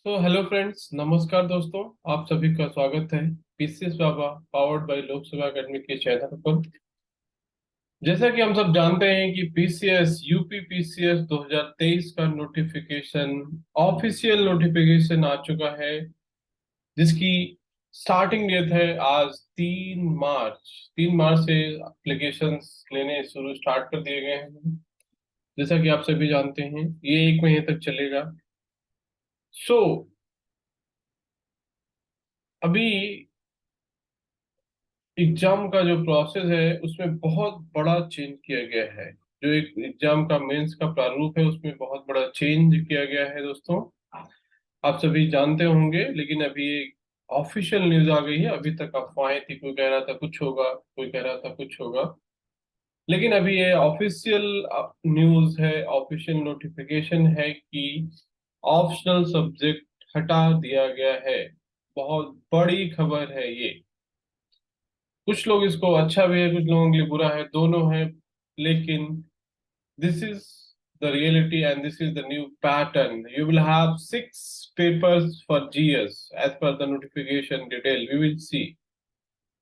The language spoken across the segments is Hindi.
तो हेलो फ्रेंड्स, नमस्कार दोस्तों। आप सभी का स्वागत है पीसीएस बाबा पावर्ड बाय लोकसेवा एकेडमी के चैनल पर। जैसा कि हम सब जानते हैं कि पीसीएस यूपी पीसीएस 2023 का नोटिफिकेशन ऑफिशियल नोटिफिकेशन आ चुका है, जिसकी स्टार्टिंग डेट है आज 3 मार्च। 3 मार्च से एप्लीकेशंस लेने शुरू स्टार्ट कर दिए गए हैं। जैसा कि आप सभी जानते हैं, ये 1 महीने तक चलेगा। सो अभी एग्जाम का जो प्रोसेस है उसमें बहुत बड़ा चेंज किया गया है। जो एक एग्जाम का मेंस का प्रारूप है उसमें बहुत बड़ा चेंज किया गया है दोस्तों। आप सभी जानते होंगे, लेकिन अभी एक ऑफिशियल न्यूज आ गई है। अभी तक अफवाहें थी, कोई कह रहा था कुछ होगा, कोई कह रहा था कुछ होगा, लेकिन अभी ये ऑफिशियल न्यूज है, ऑफिशियल नोटिफिकेशन है कि ऑप्शनल सब्जेक्ट हटा दिया गया है। बहुत बड़ी खबर है ये। कुछ लोग इसको अच्छा भी है, कुछ लोगों के लिए बुरा है, दोनों है। लेकिन this is the reality and this is the new pattern. You will have 6 papers for GS as per the notification detail we will see.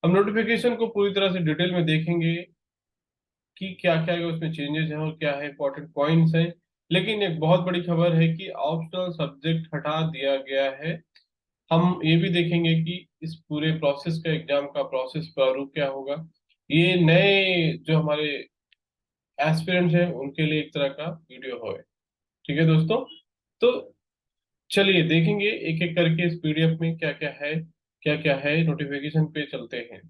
हम नोटिफिकेशन को पूरी तरह से डिटेल में देखेंगे कि क्या क्या उसमें चेंजेस हैं और क्या है इंपॉर्टेंट पॉइंट्स हैं। लेकिन एक बहुत बड़ी खबर है कि ऑप्शनल सब्जेक्ट हटा दिया गया है। हम ये भी देखेंगे कि इस पूरे प्रोसेस का, एग्जाम का प्रोसेस प्रारूप क्या होगा। ये नए जो हमारे एस्पिरेंट्स हैं उनके लिए एक तरह का वीडियो होगा। ठीक है दोस्तों। तो चलिए देखेंगे एक एक करके इस पीडीएफ में क्या क्या है, क्या क्या है। नोटिफिकेशन पे चलते हैं।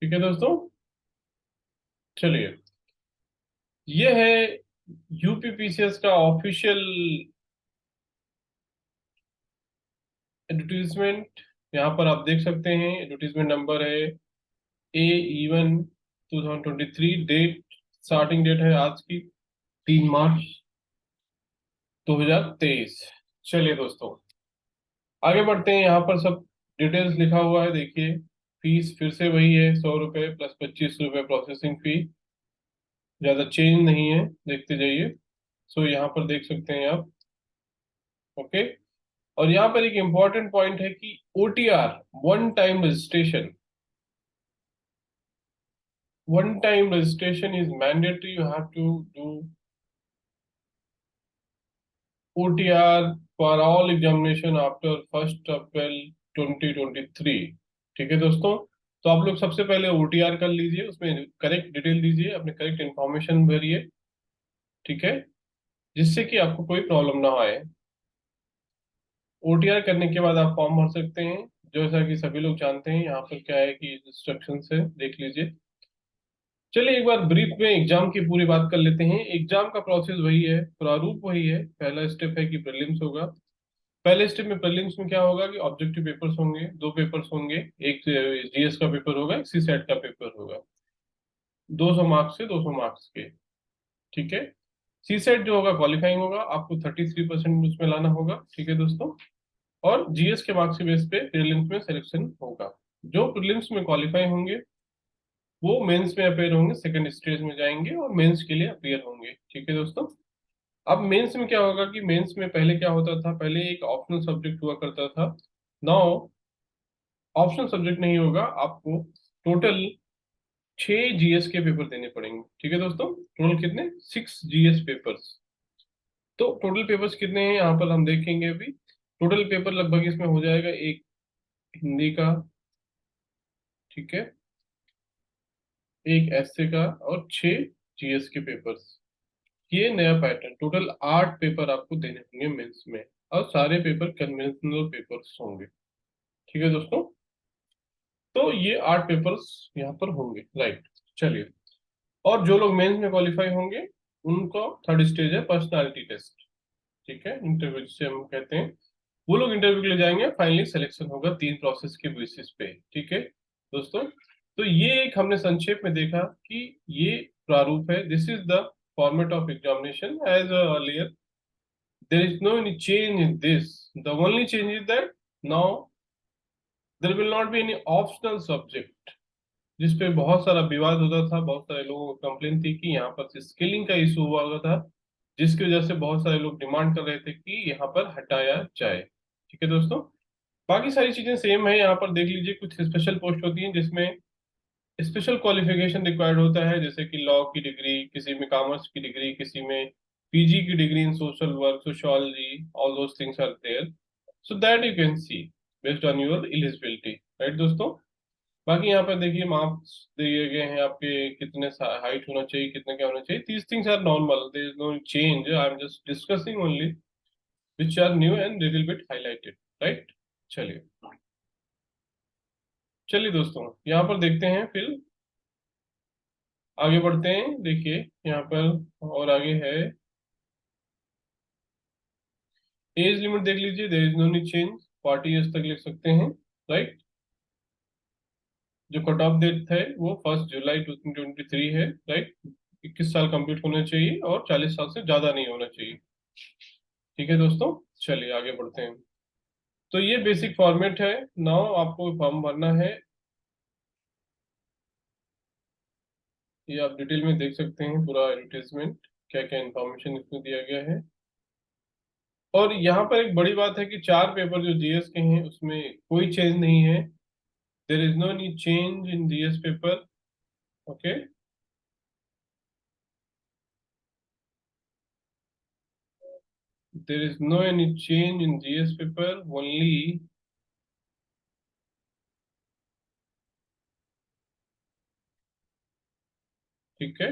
ठीक है दोस्तों, चलिए। ये है यूपीपीसीएस का ऑफिशियल एडवर्टीजमेंट। यहाँ पर आप देख सकते हैं, एडवर्टीजमेंट नंबर है A11/2023। डेट, स्टार्टिंग डेट है आज की 3 मार्च 2023। चलिए दोस्तों, आगे बढ़ते हैं। यहाँ पर सब डिटेल्स लिखा हुआ है, देखिए। फीस फिर से वही है, 100 रुपये प्लस 25 रुपये प्रोसेसिंग फी। ज़्यादा चेंज नहीं है, देखते जाइए। सो यहाँ पर देख सकते हैं आप। ओके। और यहाँ पर एक इम्पॉर्टेंट पॉइंट है कि OTR, one time registration, one time registration is mandatory. You have to do OTR for all examination after 1 April 2023। ठीक है दोस्तों। तो आप लोग सबसे पहले ओटीआर कर लीजिए, उसमें करेक्ट डिटेल दीजिए, अपने करेक्ट इंफॉर्मेशन भरिए। ठीक है, जिससे कि आपको कोई प्रॉब्लम ना आए। ओटीआर करने के बाद आप फॉर्म भर सकते हैं। जैसा कि सभी लोग जानते हैं, यहाँ पर क्या है कि इंस्ट्रक्शन है, देख लीजिए। चलिए एक बार ब्रीफ में एग्जाम की पूरी बात कर लेते हैं। एग्जाम का प्रोसेस वही है, प्रारूप वही है। पहला स्टेप है कि प्रीलिम्स होगा। पहले स्टेप में प्रीलिम्स में क्या होगा कि ऑब्जेक्टिव पेपर्स होंगे, 2 पेपर्स होंगे। एक जीएस का पेपर होगा, एक सी सेट का पेपर होगा। 200 मार्क्स से 200 मार्क्स के। ठीक है। सी सेट जो होगा क्वालिफाइंग होगा, आपको 33% उसमें लाना होगा। ठीक है दोस्तों। और जीएस के मार्क्स के बेस पे प्रीलिम्स में सिलेक्शन होगा। जो प्रीलिम्स में क्वालिफाई होंगे वो मेंस में अपेयर होंगे, सेकंड स्टेज में जाएंगे और मेंस के लिए अपेयर होंगे। ठीक है दोस्तों। अब मेंस में क्या होगा कि मेंस में पहले क्या होता था, पहले एक ऑप्शनल सब्जेक्ट हुआ करता था। नाउ ऑप्शनल सब्जेक्ट नहीं होगा, आपको टोटल 6 जीएस के पेपर देने पड़ेंगे। ठीक है दोस्तों। टोटल कितने, 6 जीएस पेपर्स। तो टोटल पेपर्स कितने हैं यहाँ पर हम देखेंगे अभी। टोटल पेपर लगभग इसमें हो जाएगा एक हिंदी का, ठीक है, एक एसए का और 6 जीएस के पेपर्स। ये नया पैटर्न, टोटल 8 पेपर आपको देने होंगे मेंस में। और सारे पेपर कन्वेंशनल पेपर्स होंगे। ठीक है दोस्तों। तो ये 8 पेपर्स यहाँ पर होंगे, राइट। चलिए। और जो लोग मेंस में क्वालिफाई होंगे उनको थर्ड स्टेज है पर्सनालिटी टेस्ट। ठीक है, इंटरव्यू जिसे हम कहते हैं। वो लोग इंटरव्यू के लिए जाएंगे, फाइनली सिलेक्शन होगा 3 प्रोसेस के बेसिस पे। ठीक है दोस्तों। तो ये एक हमने संक्षेप में देखा कि ये प्रारूप है। This is the format of examination as earlier. There is no any change in this. The only change is that now there will not be any optional subject, जिस पे बहुत सारा विवाद होता था, बहुत सारे लोगों को कंप्लेन थी कि यहाँ पर स्किलिंग का इशू हुआ हुआ था, जिसकी वजह से बहुत सारे लोग डिमांड कर रहे थे कि यहाँ पर हटाया जाए। ठीक है दोस्तों, बाकी सारी चीजें सेम है। यहाँ पर देख लीजिए, कुछ स्पेशल पोस्ट होती हैं जिसमें स्पेशल क्वालिफिकेशन रिक्वायर्ड होता है, जैसे कि लॉ की डिग्री, किसी में कॉमर्स की डिग्री, किसी में पीजी की degree in social work, sociology, all those things are there, so that you can see based on your eligibility, right दोस्तों। बाकी यहाँ पर देखिए मार्क्स दिए गए हैं आपके, कितने हाइट होना चाहिए, कितने क्या होना चाहिए, these things are normal, there is no change, I am just discussing only which are new and little bit highlighted, right. चलिए, चलिए दोस्तों, यहाँ पर देखते हैं, फिर आगे बढ़ते हैं। देखिए यहाँ पर और आगे है, एज लिमिट देख लीजिए, देयर इज नो नी चेंज, 40 ईयर्स तक लिख सकते हैं, राइट। जो कट ऑफ डेट है वो 1 जुलाई 2023 है, राइट। 21 साल कंप्लीट होना चाहिए और 40 साल से ज्यादा नहीं होना चाहिए। ठीक है दोस्तों, चलिए आगे बढ़ते हैं। तो ये बेसिक फॉर्मेट है। नाउ आपको फॉर्म भरना है, ये आप डिटेल में देख सकते हैं, पूरा एडवर्टीजमेंट, क्या क्या इन्फॉर्मेशन इसमें दिया गया है। और यहाँ पर एक बड़ी बात है कि 4 पेपर जो जीएस के हैं उसमें कोई चेंज नहीं है, there is no any change in GS paper, okay. There is no any change in GS paper, only, ठीक है।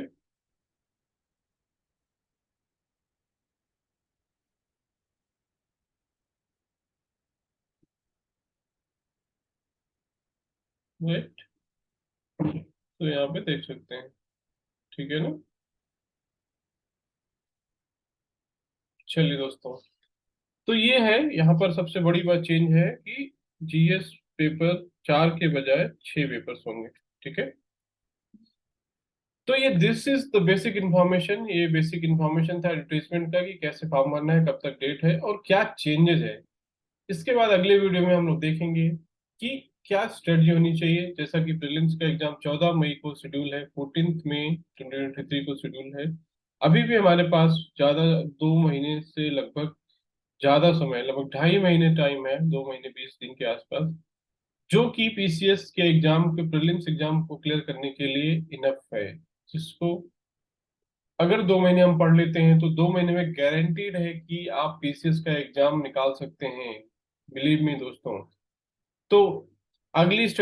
राइट, तो यहाँ पे देख सकते हैं, ठीक है ना। चलिए दोस्तों, तो ये है, यहाँ पर सबसे बड़ी बात चेंज है कि जीएस पेपर 4 के बजाय 6 पेपर्स होंगे, ठीक है। तो ये this is the basic information, ये बेसिक इंफॉर्मेशन था एडवर्टीजमेंट का, कि कैसे फॉर्म भरना है, कब तक डेट है और क्या चेंजेस है। इसके बाद अगले वीडियो में हम लोग देखेंगे कि क्या स्ट्रेटजी होनी चाहिए, जैसा कि प्रीलिम्स का एग्जाम 14 मई को शेड्यूल है, 14 मई 2023 को शेड्यूल है। अभी भी हमारे पास ज्यादा 2 महीने से लगभग ज्यादा समय, लगभग 2.5 महीने टाइम है, 2 महीने 20 दिन के आसपास, जो कि पीसीएस के एग्जाम के प्रीलिम्स एग्जाम को क्लियर करने के लिए इनफ है। जिसको अगर 2 महीने हम पढ़ लेते हैं तो 2 महीने में गारंटीड है कि आप पीसीएस का एग्जाम निकाल सकते हैं, बिलीव मी दोस्तों। तो अगली